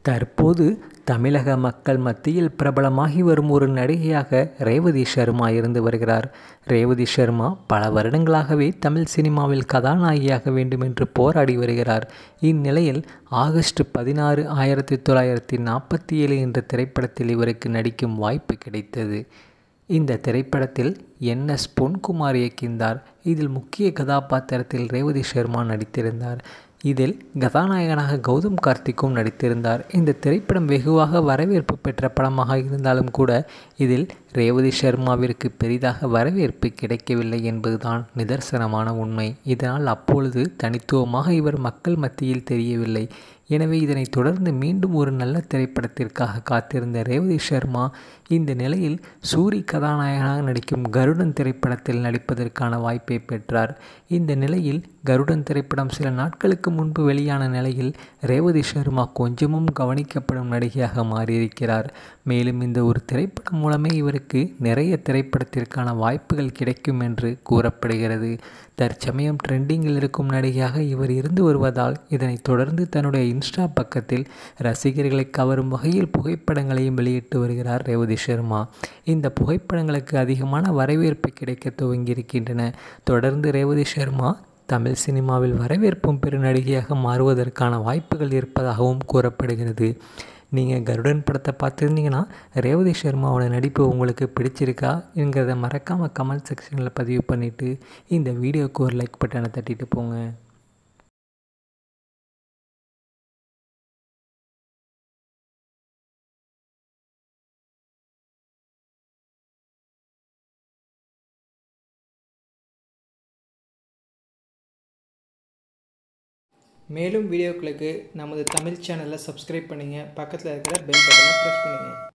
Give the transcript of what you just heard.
தற்போது தமிழக மக்கள் மத்தியில் பிரபலமாகி வரும் ஒரு நடிகையாக ரேவதி சர்மா இருந்து வருகிறார். ரேவதி சர்மா பல வருடங்களாகவே தமிழ் சினிமாவில் கதாநாயகியாக வேண்டும் என்று போராடி வருகிறார். இந்நிலையில் ஆகஸ்ட் 16, 1947 என்ற திரைப்படத்தில் இவருக்கு நடிக்கும் வாய்ப்பு கிடைத்தது. இந்த திரைப்படத்தில் என்.எஸ். பொன்குமார் இயக்கியிருந்தார். இதில் முக்கிய கதாபாத்திரத்தில் ரேவதி சர்மா நடித்திருந்தார். இதில் கதாநாயகனாக கௌதம் கார்த்திக்கும் நடித்திருந்தார். இந்த திரைப்படம் வெகுவாக வரவேற்பு பெற்ற படமாக இருந்தாலும் கூட இதில் ரேவதி சர்மாவிற்கு பெரிதாக வரவேற்பு கிடைக்கவில்லை என்பதுதான் நிதர்சனமான உண்மை. இதனால் அப்பொழுது தனித்துவமாக இவர் மக்கள் மத்தியில் தெரியவில்லை. எனவே இதனைத் தொடர்ந்து மீண்டும் ஒரு நல்ல திரைப்படத்திற்காக காத்திருந்த ரேவதி சர்மா இந்த நிலையில் சூரி கதாநாயகனாக நடிக்கும் கருடன் திரைப்படத்தில் நடிப்பதற்கான வாய்ப்பை பெற்றார். இந்த நிலையில் கருடன் திரைப்படம் சில நாட்களுக்கு முன்பு வெளியான நிலையில் ரேவதி சர்மா கொஞ்சமும் கவனிக்கப்படும் நடிகையாக மாறியிருக்கிறார். மேலும் இந்த ஒரு திரைப்படம் மூலமே இவருக்கு நிறைய திரைப்படத்திற்கான வாய்ப்புகள் கிடைக்கும் என்று கூறப்படுகிறது. தற்சமயம் ட்ரெண்டிங்கில் இருக்கும் நடிகையாக இவர் இருந்து வருவதால் இதனைத் தொடர்ந்து தன்னுடைய இன்ஸ்டா பக்கத்தில் ரசிகர்களை கவரும் வகையில் புகைப்படங்களையும் வெளியிட்டு வருகிறார் ரேவதி சர்மா. இந்த புகைப்படங்களுக்கு அதிகமான வரவேற்பு கிடைக்க துவங்கியிருக்கின்றன. தொடர்ந்து ரேவதி சர்மா தமிழ் சினிமாவில் வரவேற்பும் பெரும் நடிகையாக மாறுவதற்கான வாய்ப்புகள் இருப்பதாகவும் கூறப்படுகிறது. நீங்கள் கருடன் படத்தை பார்த்துருந்தீங்கன்னா ரேவதி சர்மாவோட நடிப்பு உங்களுக்கு பிடிச்சிருக்கா என்கிறத மறக்காமல் கமெண்ட் செக்ஷனில் பதிவு பண்ணிவிட்டு இந்த வீடியோவுக்கு ஒரு லைக் பட்டனை தட்டிட்டு போங்க. மேலும் வீடியோக்களுக்கு நமது தமிழ் சேனலை சப்ஸ்கிரைப் பண்ணுங்கள். பக்கத்தில் இருக்கிற பெல் பட்டனை ப்ரெஸ் பண்ணுங்கள்.